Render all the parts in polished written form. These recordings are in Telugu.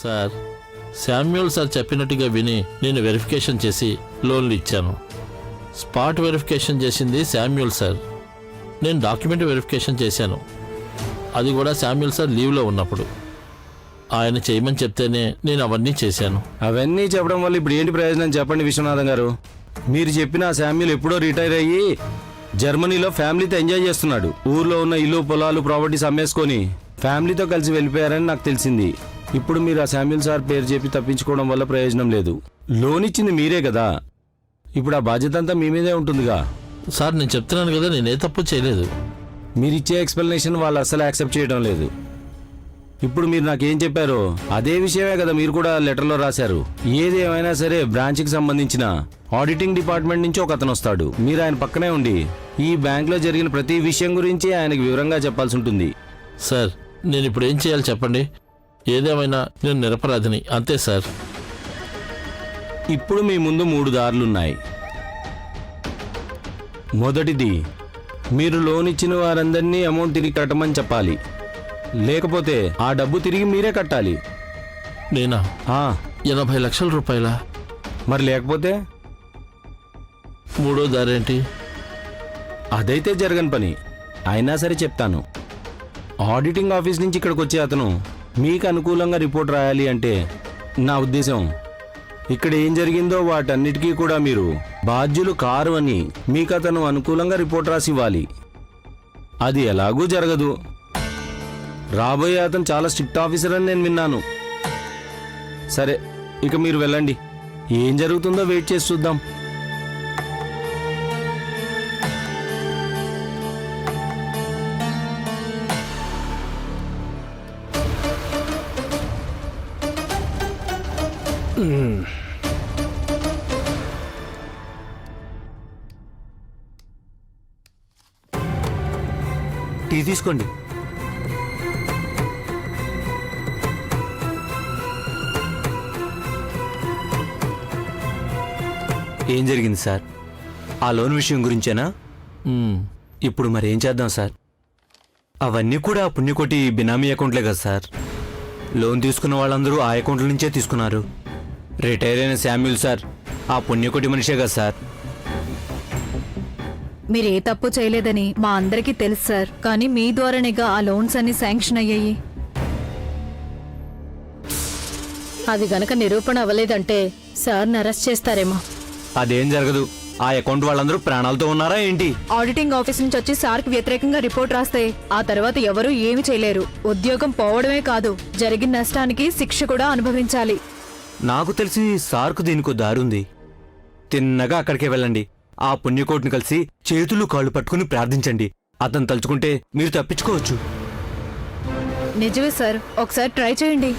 సార్, శామ్యూల్ సార్ చెప్పినట్టుగా విని నేను వెరిఫికేషన్ చేసి లోన్లు ఇచ్చాను. స్పాట్ వెరిఫికేషన్ చేసింది శామ్యూల్ సార్. నేను డాక్యుమెంట్ వెరిఫికేషన్ చేశాను, అది కూడా శామ్యూల్ సార్ లీవ్లో ఉన్నప్పుడు. ఆయన చేయమని చెప్తేనే నేను అవన్నీ చేశాను. అవన్నీ చెప్పడం వల్ల ఇప్పుడు ఏంటి ప్రయోజనం చెప్పండి విశ్వనాథం గారు. మీరు చెప్పిన ఆ శామ్యూల్ ఎప్పుడో రిటైర్ అయ్యి జర్మనీలో ఫ్యామిలీతో ఎంజాయ్ చేస్తున్నాడు. ఊర్లో ఉన్న ఇల్లు పొలాలు ప్రాపర్టీస్ అమ్మేసుకొని ఫ్యామిలీతో కలిసి వెళ్ళిపోయారని నాకు తెలిసింది. ఇప్పుడు మీరు ఆ శామ్యూల్ సార్ పేరు చెప్పి తప్పించుకోవడం వల్ల ప్రయోజనం లేదు. లోన్ ఇచ్చింది మీరే కదా, ఇప్పుడు ఆ బాధ్యత అంతా మీ మీదే ఉంటుందిగా. సార్, నేను చెప్తున్నాను కదా, నేనే తప్పు చేయలేదు. మీరిచ్చే ఎక్స్ప్లెనేషన్ వాళ్ళు అస్సలు యాక్సెప్ట్ చేయడం లేదు. ఇప్పుడు మీరు నాకేం చెప్పారో అదే విషయమే కదా మీరు కూడా లెటర్లో రాశారు. ఏది ఏమైనా సరే బ్రాంచ్కి సంబంధించిన ఆడిటింగ్ డిపార్ట్మెంట్ నుంచి ఒక అతను వస్తాడు. మీరు ఆయన పక్కనే ఉండి ఈ బ్యాంక్లో జరిగిన ప్రతి విషయం గురించి ఆయనకు వివరంగా చెప్పాల్సి ఉంటుంది. సార్, నేను ఇప్పుడు ఏం చేయాలి చెప్పండి? ఏదేమైనా నేను నిరపరాధిని, అంతే సార్. ఇప్పుడు మీ ముందు 3 దారులున్నాయి. మొదటిది, మీరు లోన్ ఇచ్చిన వారందరినీ అమౌంట్ తిరిగి కట్టమని చెప్పాలి, లేకపోతే ఆ డబ్బు తిరిగి మీరే కట్టాలి. నేనా? 80 లక్షల రూపాయల? మరి లేకపోతే మూడో దారేంటి? అదైతే జరగని పని. అయినా సరే చెప్తాను. ఆడిటింగ్ ఆఫీస్ నుంచి ఇక్కడికి వచ్చే అతను మీకు అనుకూలంగా రిపోర్ట్ రాయాలి అంటే నా ఉద్దేశం ఇక్కడ ఏం జరిగిందో వాటన్నిటికీ కూడా మీరు బాధ్యులు కారు అని మీకు అతను అనుకూలంగా రిపోర్ట్ రాసి ఇవ్వాలి. అది ఎలాగూ జరగదు. రాబోయే అతను చాలా స్ట్రిక్ట్ ఆఫీసర్ అని నేను విన్నాను. సరే, ఇక మీరు వెళ్ళండి. ఏం జరుగుతుందో వెయిట్ చేసి చూద్దాం. టీ తీసుకోండి. ఏం జరిగింది సార్? ఆ లోన్ విషయం గురించేనా? ఇప్పుడు మరి ఏం చేద్దాం సార్? అవన్నీ కూడా పుణ్యకోటి బినామీ అకౌంట్లే కదా సార్. లోన్ తీసుకున్న వాళ్ళందరూ ఆ అకౌంట్ల నుంచే తీసుకున్నారు. రిటైర్ అయిన శామ్యూల్ సార్ ఆ పుణ్యకోటి మనిషే కదా సార్. మీరు ఏ తప్పు చేయలేదని మా అందరికీ తెలుసు సార్, కానీ మీ ద్వారానేగా ఆ లోన్స్ అన్ని శాంక్షన్ అయ్యాయి. అది గనక నిరూపణ అవ్వలేదంటే సార్ని అరెస్ట్ చేస్తారేమో. అదేం జరగదు. ఆ అకౌంట్ వాళ్ళందరూ ప్రాణాలతో ఉన్నారా ఏంటి? ఆడిటింగ్ ఆఫీస్ నుంచి వచ్చి సార్కి వ్యతిరేకంగా రిపోర్ట్ రాస్తే ఆ తర్వాత ఎవరూ ఏమి చేయలేరు. ఉద్యోగం పోవడమే కాదు, జరిగిన నష్టానికి శిక్ష కూడా అనుభవించాలి. నాకు తెలిసి సార్కు దీనికో దారుంది. తిన్నగా అక్కడికే వెళ్ళండి. ఆ పుణ్యకోటిని కలిసి చేతులు కాళ్ళు పట్టుకుని ప్రార్థించండి. అతను తలుచుకుంటే మీరు తప్పించుకోవచ్చు. నిజమే సార్, ఒకసారి ట్రై చేయండి.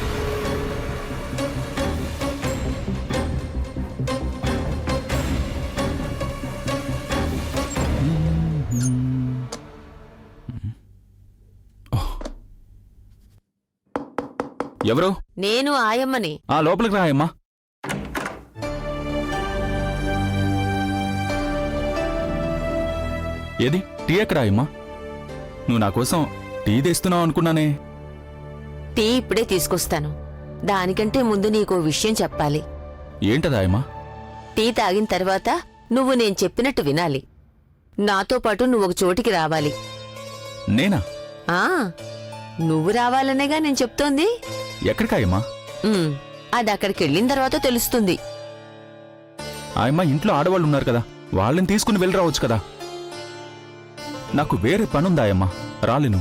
ఎవరు? నేను ఆయమ్మని. ఆ లోపలికి రాయమ్మా. ఏది టీ ఎక్కడ ఆయమ్మా? నువ్వు నా కోసం టీ తెస్తున్నావు అనుకున్నానే. టీ ఇప్పుడే తీసుకొస్తాను. దానికంటే ముందు నీకో విషయం చెప్పాలి. ఏంటదా ఆయమ్మా? టీ తాగిన తర్వాత నువ్వు నేను చెప్పినట్టు వినాలి. నాతో పాటు నువ్వు ఒక చోటికి రావాలి. నేనా? ఆ నువ్వు రావాలనేగా నేను చెప్తోంది. ఎక్కడికాయమ్మా? అది అక్కడికి వెళ్ళిన తర్వాత తెలుస్తుంది. ఆయమ్మా, ఇంట్లో ఆడవాళ్ళు ఉన్నారు కదా, వాళ్ళని తీసుకుని వెళ్ళి రావచ్చు కదా. నాకు వేరే పనుందాయమ్మా, రాలేను.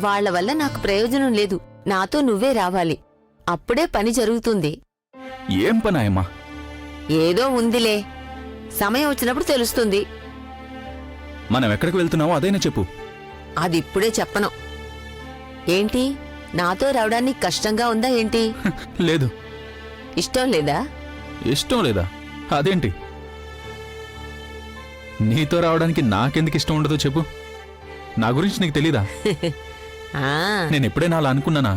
వాళ్ల వల్ల నాకు ప్రయోజనం లేదు. నాతో నువ్వే రావాలి. అప్పుడే పని జరుగుతుంది. ఏం పని ఆయమ్మా? ఏదో ఉందిలే, సమయం వచ్చినప్పుడు తెలుస్తుంది. మనం ఎక్కడికి వెళ్తున్నావో అదైనా చెప్పు. అది ఇప్పుడే చెప్పను. ఏంటి, నాతో రావడానికి కష్టంగా ఉందా ఏంటి? లేదు. ఇష్టం లేదా? ఇష్టం లేదా? అదేంటి? నీతో రావడానికి నాకెందుకు ఇష్టం ఉండదో చెప్పు. నా గురించి నీకు తెలీదా? నేను ఎప్పుడైనా అలా అనుకున్నానా?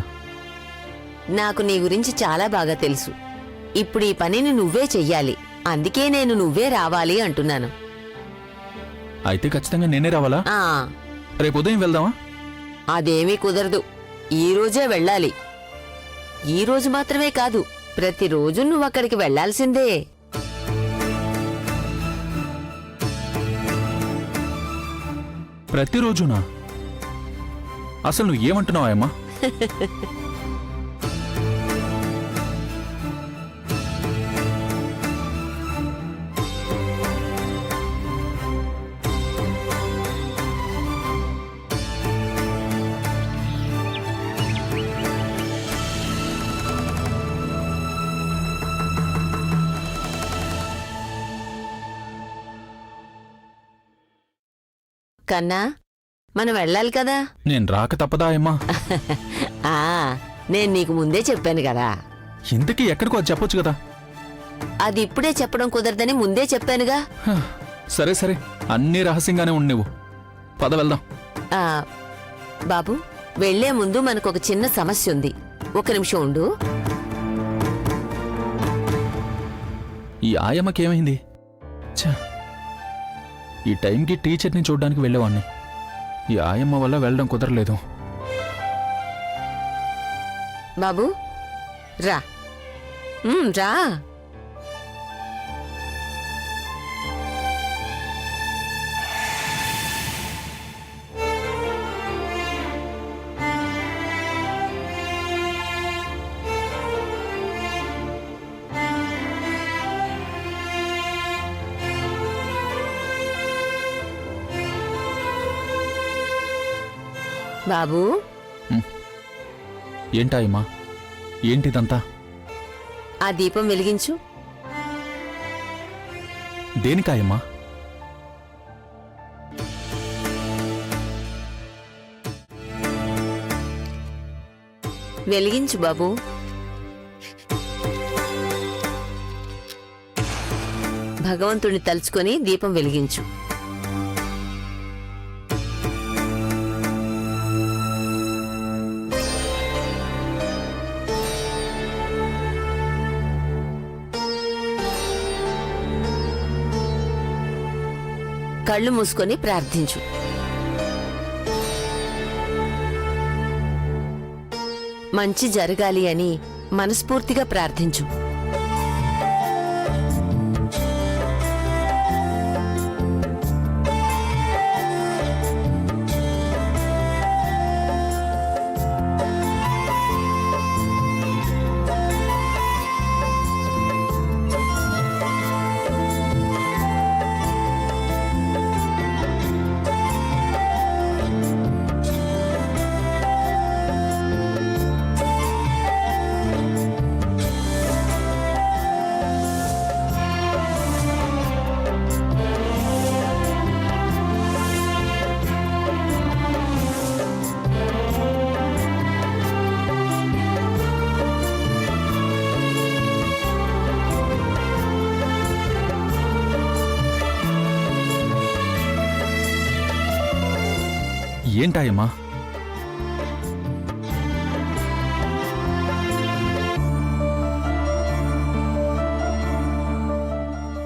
నాకు నీ గురించి చాలా బాగా తెలుసు. ఇప్పుడు ఈ పనిని నువ్వే చెయ్యాలి. అందుకే నేను నువ్వే రావాలి అంటున్నాను. అయితే ఖచ్చితంగా నేనే రావాలా? రేపు ఉదయం వెళ్దామా? అదేమీ కుదరదు. ఈ రోజే వెళ్ళాలి. ఈ రోజు మాత్రమే కాదు, ప్రతిరోజు నువ్వు అక్కడికి వెళ్లాల్సిందే. ప్రతిరోజునా? అసలు నువ్వు ఏమంటున్నావు ఆయమ్మా? కన్నా, మనం వెళ్ళాలి కదా. నేను రాక తప్పదా ఆయమ్మా? ఆ నేను నీకు ముందే చెప్పాను కదా. ఇంతకీ ఎక్కడికో అది చెప్పొచ్చు కదా. అది ఇప్పుడే చెప్పడం కుదరదని ముందే చెప్పానుగా. హ, సరే సరే, అన్నీ రహస్యంగానే ఉండి నువ్వు పద వెళ్దాం. ఆ బాబు, వెళ్లే ముందు మనకొక చిన్న సమస్య ఉంది. ఒక నిమిషం ఉండు. ఈ ఆయమ్మకేమైంది? ఛ, ఈ టైంకి టీచర్ని చూడడానికి వెళ్ళేవాడిని. ఈ ఆయమ్మ వల్ల వెళ్ళడం కుదరలేదు. బాబు రా. రా. బాబు, ఏంటాయమ్మా? ఏంటిదంతా? ఆ దీపం వెలిగించు. దేనికాయమ్మా? వెలిగించు బాబు. భగవంతుడిని తలుచుకొని దీపం వెలిగించు. కళ్ళు మూసుకొని ప్రార్థించు. మంచి జరగాలి అని మనస్ఫూర్తిగా ప్రార్థించు. ఏంటాయమ్మా?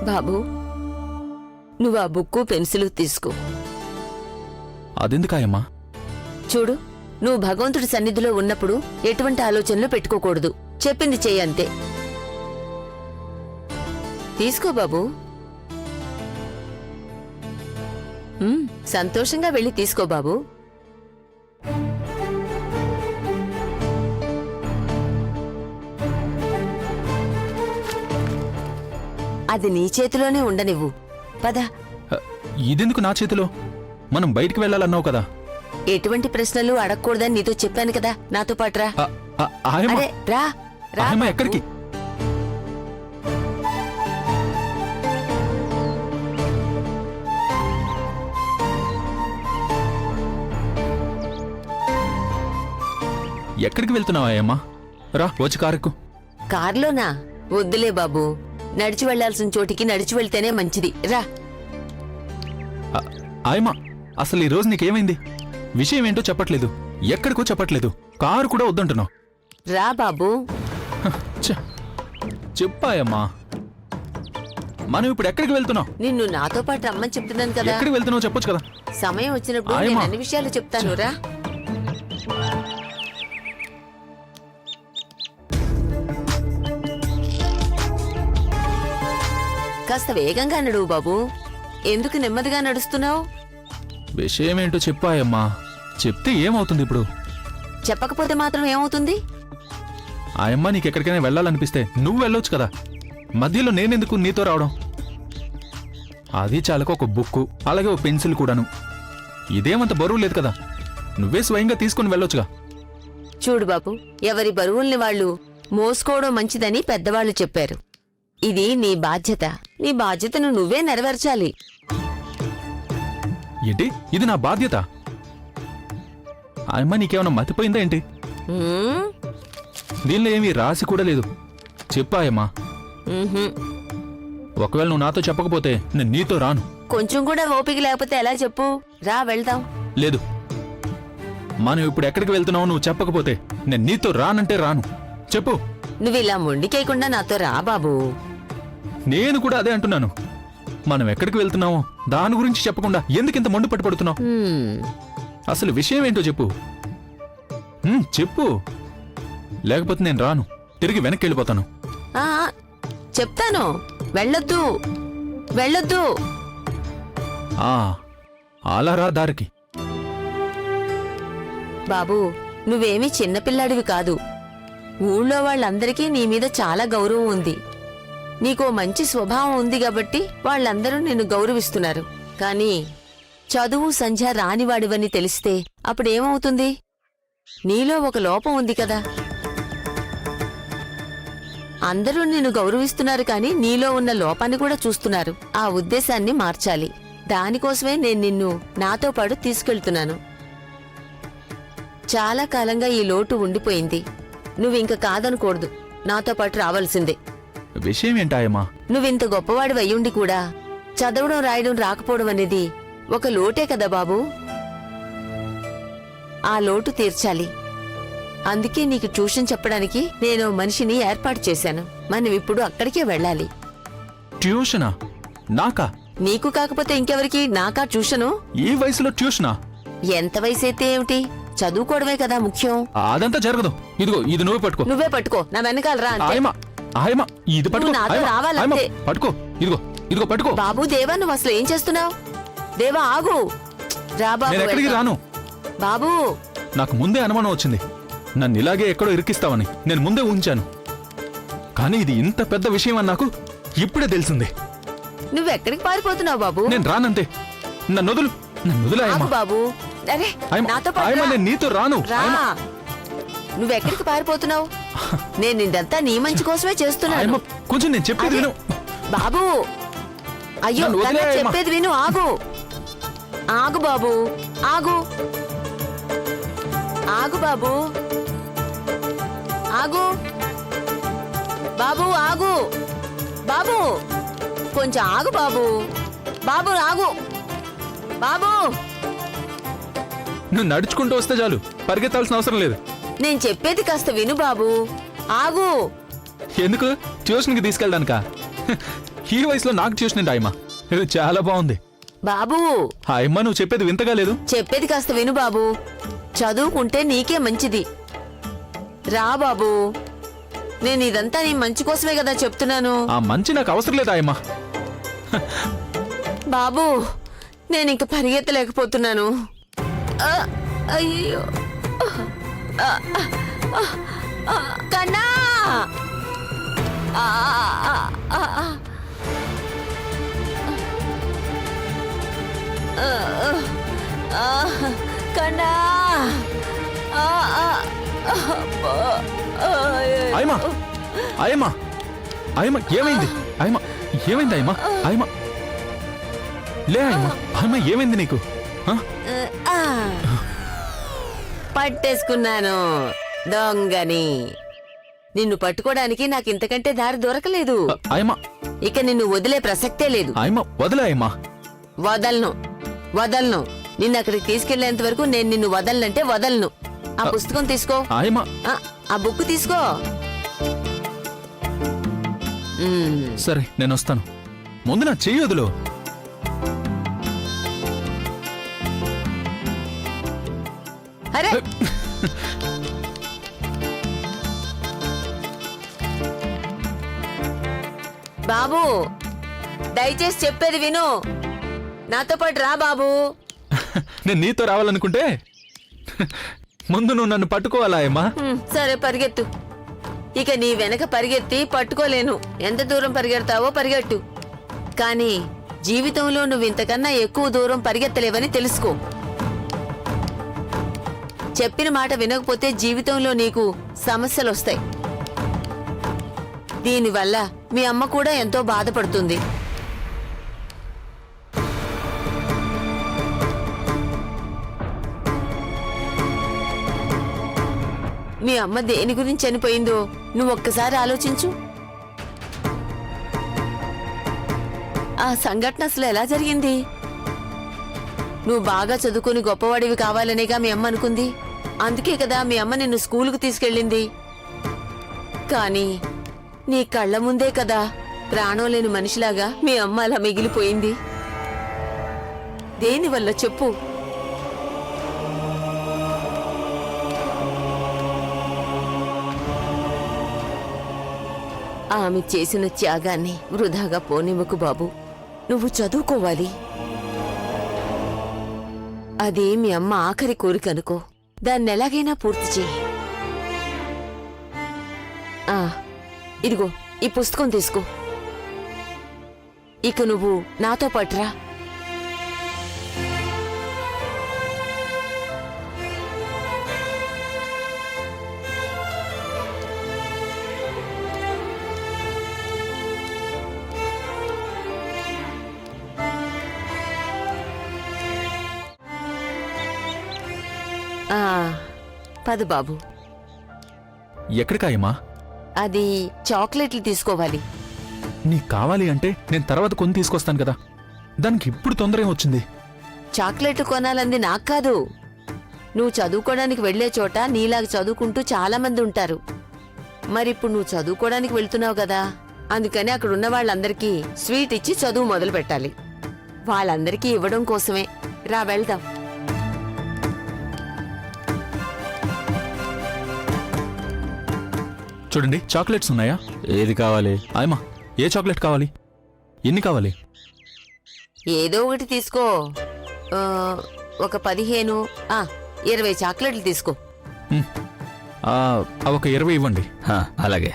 బాబు, నువ్వు ఆ బుక్కు పెన్సిలు తీసుకో. అదెందుకాయమ్మా? చూడు, నువ్వు భగవంతుడి సన్నిధిలో ఉన్నప్పుడు ఎటువంటి ఆలోచనలు పెట్టుకోకూడదు. చెప్పింది చెయ్యి అంతే. తీసుకో బాబు. సంతోషంగా వెళ్ళి తీసుకో బాబు. అది నీ చేతిలోనే ఉండనివ్వు. పద. ఇదెందుకు నా చేతిలో? మనం బయటికి వెళ్ళాలన్నావు కదా. ఎటువంటి ప్రశ్నలు అడగకూడదని నీతో చెప్పాను కదా. నాతో పాటు రా. ఆయమ్మ, అరే రా. రా ఆయమ్మ, బాబు. ఎక్కడికి? ఎక్కడికి వెళ్తున్నావా అయ్యమ్మా? రా, వచ్చి కారెక్కు. కార్లోనా? వద్దులే బాబు. నడిచి వెళ్లాల్సిన చోటికి నడిచి వెళ్తేనే మంచిది. రా. ఆయమ్మా, అసలు ఈ రోజు నీకేమైంది? విషయం ఏంటో చెప్పట్లేదు, ఎక్కడికో చెప్పట్లేదు, కారు కూడా వద్దంటున్నావు. రా బాబు. చెప్పాయమ్మా. మనం ఇప్పుడు ఎక్కడికి వెళ్తున్నావు? నిన్ను నాతో పాటు రమ్మని చెప్తున్నాను కదా. ఎక్కడికి వెళ్తున్నావు చెప్పొచ్చు కదా. సమయం వచ్చినప్పుడు నేను ఆయమ్మా. అన్ని విషయాలు చెప్తాను. రా. కాస్త వేగంగా నడువు బాబు. ఎందుకు నెమ్మదిగా నడుస్తున్నావు? విషయం ఏంటో చెప్పు ఆయమ్మా. చెప్తే ఏమవుతుంది ఇప్పుడు? చెప్పకపోతే మాత్రం ఏమవుతుంది? ఆయమ్మ నీకెక్కడికైనా వెళ్ళాలనిపిస్తే నువ్వు వెళ్ళొచ్చు కదా. మధ్యలో నేనెందుకు నీతో రావడం? అది చాలకు ఒక బుక్కు, అలాగే ఒక పెన్సిల్ కూడాను. ఇదేమంత బరువు లేదు కదా, నువ్వే స్వయంగా తీసుకుని వెళ్ళొచ్చుగా. చూడు బాబు, ఎవరి బరువుల్ని వాళ్ళు మోసుకోవడం మంచిదని పెద్దవాళ్ళు చెప్పారు. ఇది నీ బాధ్యత. నీ బాధ్యతను నువ్వే నెరవేర్చాలి. ఏంటి ఇది నా బాధ్యత? ఆయమ్మ నీకేమైనా మతిపోయిందా ఏంటి? ఉమ్, దీనిలో ఏమీ రాసి కూడా లేదు. చెప్పాయమ్మా. ఉహుం. ఒకవేళ నువ్వు నాతో చెప్పకపోతే నేను నీతో రాను. కొంచెం కూడా ఓపిక లేకపోతే ఎలా చెప్పు? రా వెళ్దాం. లేదు, మనం ఇప్పుడు ఎక్కడికి వెళ్తున్నావు నువ్వు చెప్పకపోతే నేను నీతో రానంటే రాను. చెప్పు. నువ్వు ఇలా మొండికేయకుండా నాతో రా బాబు. నేను కూడా అదే అంటున్నాను. మనం ఎక్కడికి వెళ్తున్నామో దాని గురించి చెప్పకుండా ఎందుకింత మొండి పట్టుపడుతున్నావు? ఉమ్, అసలు విషయం ఏంటో చెప్పు. చెప్పు, లేకపోతే నేను రాను, తిరిగి వెనక్కి వెళ్ళిపోతాను. ఆ, చెప్తాను. వెళ్ళొద్దు, వెళ్ళొద్దు. ఆ, అలా రా దారికి. బాబు, నువ్వేమీ చిన్నపిల్లాడివి కాదు. ఊళ్ళో వాళ్ళందరికీ నీ మీద చాలా గౌరవం ఉంది. నీకో మంచి స్వభావం ఉంది కాబట్టి వాళ్ళందరూ నిన్ను గౌరవిస్తున్నారు. కానీ చదువు సంధ్య రానివాడివని తెలిస్తే అప్పుడేమవుతుంది? నీలో ఒక లోపం ఉంది కదా. అందరూ నిన్ను గౌరవిస్తున్నారు కానీ నీలో ఉన్న లోపాన్ని కూడా చూస్తున్నారు. ఆ ఉద్దేశాన్ని మార్చాలి. దానికోసమే నేను నిన్ను నాతో పాటు తీసుకెళ్తున్నాను. చాలా కాలంగా ఈ లోటు ఉండిపోయింది. నువ్వింక కాదనకూడదు, నాతో పాటు రావాల్సిందే. విషయం ఏంటాయమ్మా? నువ్వింత గొప్పవాడి అయ్యుండి కూడా చదవడం రాయడం రాకపోవడం అనేది ఒక లోటే కదా బాబు. ఆ లోటు తీర్చాలి. అందుకే నీకు ట్యూషన్ చెప్పడానికి నేను మనిషిని ఏర్పాటు చేశాను. మనం ఇప్పుడు అక్కడికే వెళ్ళాలి. ట్యూషనా? నాకా? నీకు కాకపోతే ఇంకెవరికి? నాకా ట్యూషను? ఈ వయసులో ట్యూషనా? ఎంత వయసైతే ఏమిటి, చదువుకోవడమే కదా ముఖ్యం. అదంతా జరగదు. ఇదిగో ఇది నువ్వే పట్టుకో. నువ్వే పట్టుకో, నా వెనకాల రా అంతే. ఆయమ్మా, ఆయమ్మా, ఇది పట్టుకో. నువ్వు నాతో ఆయమ్మా, రావాలంతే. ఆయమ్మా, పట్టుకో. ఇదిగో ఇదిగో పట్టుకో. బాబు దేవా, నువ్వు అసలు ఏం చేస్తున్నావు? దేవా ఆగు. రా బాబు, నేను ఎక్కడికి వెళ్దాం. రాను. బాబు, నాకు ముందే అనుమానం వచ్చింది నన్ను ఇలాగే ఎక్కడో ఇరికిస్తావని. నేను ముందే ఊహించాను. కానీ ఇది ఇంత పెద్ద విషయం అని నాకు ఇప్పుడే తెలిసింది. నువ్వెక్కడికి పారిపోతున్నావు బాబు? నేను రానంతే. నన్ను వదులు, నన్ను వదిలే ఆగు ఆయమ్మా. బాబు. అరే, ఆయమ్మా, నాతో పాటు ఆయమ్మా, రా. నేను నీతో రాను. రా. ఆయమ్మా, నువ్వెక్కడికి పారిపోతున్నావు? నేను ఇదంతా నీ మంచి కోసమే చేస్తున్నాను. ఆయమ్మా, కొంచెం నేను చెప్పేది అరే, విను. బాబు, అయ్యో నన్ను వదిలే, కన్నా అమ్మా. చెప్పేది విను. ఆగు, ఆగు బాబు, ఆగు, ఆగు బాబు, ఆగు బాబు, ఆగు బాబు, కొంచెం ఆగు బాబు. బాబు ఆగు బాబు. నువ్వు నడుచుకుంటూ వస్తే చాలు, పరిగెత్తాల్సిన అవసరం లేదు. నేను చెప్పేది కాస్త విను బాబు. ఆగు. ఎందుకు? ట్యూషన్కి తీసుకెళ్ళడానికా? ఈ వయసులో నాకు ట్యూషన్ ఏంటి ఆయమ్మా? ఇది చాలా బాగుంది. బాబు, ఆయమ్మా, నువ్వు చెప్పేది వింతగా లేదు. చెప్పేది కాస్త విను బాబు. చదువుకుంటే నీకే మంచిది. రా బాబు, నేను ఇదంతా నీ మంచి కోసమే కదా చెప్తున్నాను. ఆ మంచి నాకు అవసరం లేదు ఆయమ్మా. బాబు, నేను ఇంక పరిగెత్తలేకపోతున్నాను. ఆ, అయ్యో, ఆ, ఆ, ఆ, కన్నా, ఆ, ఆ, ఆ, ఆ. ఆ, కన్నా, ఆ, ఆ, అబ్బా, అయ్యో. ఆయమ్మా, ఆయమ్మా, ఆయమ్మా, ఏమైంది? ఆయమ్మా, ఏమైంది ఆయమ్మా? ఆయమ్మా, లే ఆయమ్మా. ఆయమ్మా, ఏమైంది నీకు? ఆ? ఆ, పట్టేసుకున్నాను దొంగని. నిన్ను పట్టుకోవడానికి నాకు ఇంతకంటే దారి దొరకలేదు. ఆయమ్మా, ఇక నిన్ను వదిలే ప్రసక్తే లేదు. ఆయమ్మా, వదిలే ఆయమ్మా. వదలను, వదలను. నిన్ను అక్కడికి తీసుకెళ్లేంత వరకు నేను నిన్ను వదలనంటే వదలను. ఆ పుస్తకం తీసుకో. ఆయమ్మా, ఆ బుక్ తీసుకో. సరే నేను వస్తాను. ముందు నా చెయ్యి వదులు. అరే, బాబు, దయచేసి చెప్పేది విను. నాతో పాటు రా బాబు. నేను నీతో రావాలనుకుంటే ముందు నువ్వు నన్ను పట్టుకోవాలా అమ్మా? సరే పరిగెత్తు. ఇక నీ వెనక పరిగెత్తి పట్టుకోలేను. ఎంత దూరం పరిగెడతావో పరిగెట్టు. కానీ జీవితంలో నువ్వు ఇంతకన్నా ఎక్కువ దూరం పరిగెత్తలేవని తెలుసుకో. చెప్పిన మాట వినకపోతే జీవితంలో నీకు సమస్యలు వస్తాయి. దీనివల్ల మీ అమ్మ కూడా ఎంతో బాధపడుతుంది. మీ అమ్మ దేని గురించి చనిపోయిందో నువ్వు ఒక్కసారి ఆలోచించు. ఆ సంఘటన అసలు ఎలా జరిగింది? నువ్వు బాగా చదువుకుని గొప్పవాడివి కావాలనేగా మీ అమ్మ అనుకుంది. అందుకే కదా మీ అమ్మ నిన్ను స్కూలుకు తీసుకెళ్ళింది. కానీ నీ కళ్ళ ముందే కదా ప్రాణం లేని మనిషిలాగా మీ అమ్మ అలా మిగిలిపోయింది. దేనివల్ల చెప్పు? ఆమె చేసిన త్యాగాన్ని వృధాగా పోనివ్వకు బాబు. నువ్వు చదువుకోవాలి. అది మీ అమ్మ ఆఖరి కోరిక అనుకో. దాన్ని ఎలాగైనా పూర్తి చేయి. ఇదిగో ఈ పుస్తకం తీసుకో. ఇక నువ్వు నాతో పట్రా. పద బాబు. ఎక్కడికాయమ్మా? అది చాక్లెట్లు తీసుకోవాలి. నీకు కావాలి అంటే నేను తర్వాత కొని తీసుకొస్తాను కదా. దానికి ఇప్పుడు తొందర వచ్చింది. చాక్లెట్లు కొనాలంది నాకు కాదు. నువ్వు చదువుకోవడానికి వెళ్లే చోట నీలాగా చదువుకుంటూ చాలా మంది ఉంటారు. మరిప్పుడు నువ్వు చదువుకోవడానికి వెళ్తున్నావు కదా, అందుకని అక్కడ ఉన్న వాళ్ళందరికీ స్వీట్ ఇచ్చి చదువు మొదలు పెట్టాలి. వాళ్ళందరికీ ఇవ్వడం కోసమే. రా వెళ్దాం. చూడండి, చాక్లెట్స్ ఉన్నాయా? ఏది కావాలి? ఆయమ్మా, ఏ చాక్లెట్ కావాలి? ఎన్ని కావాలి? ఏదో ఒకటి తీసుకో. ఒక 15, 20 చాక్లెట్లు తీసుకో. ఒక 20 ఇవ్వండి. అలాగే.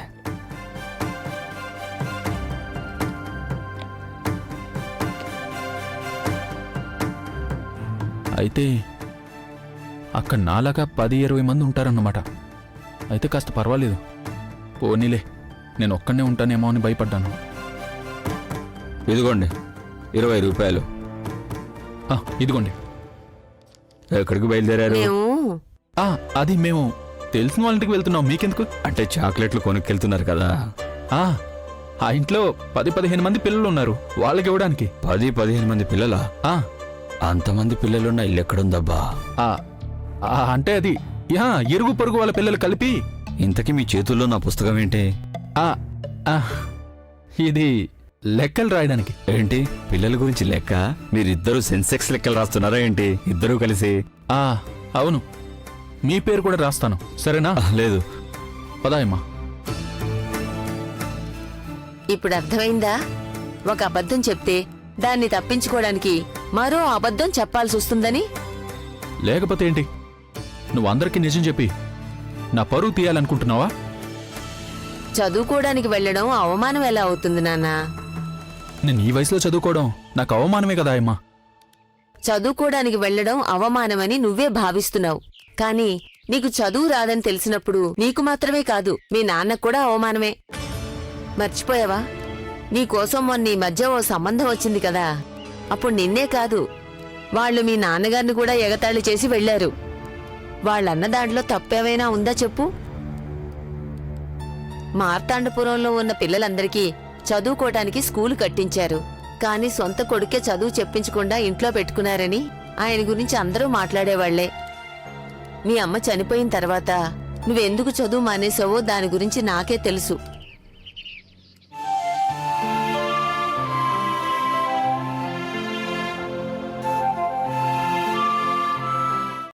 అయితే అక్కడ నాలాగా 10-20 మంది ఉంటారన్నమాట. అయితే కాస్త పర్వాలేదు. పోనీలే, నేను ఒక్కనే ఉంటానేమో అని భయపడ్డాను. ఇదిగోండి 20 రూపాయలు. ఇదిగోండి. ఎక్కడికి బయలుదేరారు? అది మేము తెలిసిన వాళ్ళ ఇంటికి వెళ్తున్నాం. మీకెందుకు? అంటే చాక్లెట్లు కొనుక్కెళ్తున్నారు కదా. ఆ ఇంట్లో 10-15 మంది పిల్లలు ఉన్నారు. వాళ్ళకి ఇవ్వడానికి. 10-15 మంది పిల్లలా? అంతమంది పిల్లలున్న ఇల్లు ఎక్కడుందబ్బా? అంటే అది ఇరుగు పొరుగు వాళ్ళ పిల్లలు కలిపి. ఇంతకీ మీ చేతుల్లో నా పుస్తకం ఏంటి? ఇది లెక్కలు రాయడానికి. ఏంటి పిల్లల గురించి లెక్క? మీరిద్దరూ సెన్సెక్స్ లెక్కలు రాస్తున్నారా ఏంటి? ఇద్దరూ కలిసి? అవును. మీ పేరు కూడా రాస్తాను, సరేనా? లేదు, పదాయమ్మా. ఇప్పుడు అర్థమైందా? ఒక అబద్ధం చెప్తే దాన్ని తప్పించుకోవడానికి మరో అబద్ధం చెప్పాల్సి వస్తుందని. లేకపోతే ఏంటి? నువ్వు అందరికీ నిజం చెప్పి నా పరువు తీయాలనుకుంటున్నావా? చదువుకోవడానికి వెళ్ళడం అవమానం ఎలా అవుతుంది నాన్నా? నేను ఈ వయసులో చదువుకోవడం నాకు అవమానమే కదా అమ్మా. చదువుకోవడానికి వెళ్ళడం అవమానమని నువ్వే భావిస్తున్నావు. కానీ నీకు చదువు రాదని తెలిసినప్పుడు నీకు మాత్రమే కాదు, మీ నాన్నకు కూడా అవమానమే. మర్చిపోయావా? నీకోసం మొన్న ఈ మధ్య ఓ సంబంధం వచ్చింది కదా. అప్పుడు నిన్నే కాదు, వాళ్ళు మీ నాన్నగారిని కూడా ఎగతాళి చేసి వెళ్లారు. వాళ్ళన్న దాంట్లో తప్పేమైనా ఉందా చెప్పు? మార్తాండపురంలో ఉన్న పిల్లలందరికీ చదువుకోవటానికి స్కూలు కట్టించారు. కానీ సొంత కొడుకే చదువు చెప్పించకుండా ఇంట్లో పెట్టుకున్నారని ఆయన గురించి అందరూ మాట్లాడేవాళ్లే. మీ అమ్మ చనిపోయిన తర్వాత నువ్వెందుకు చదువు మానేసావో దాని గురించి నాకే తెలుసు.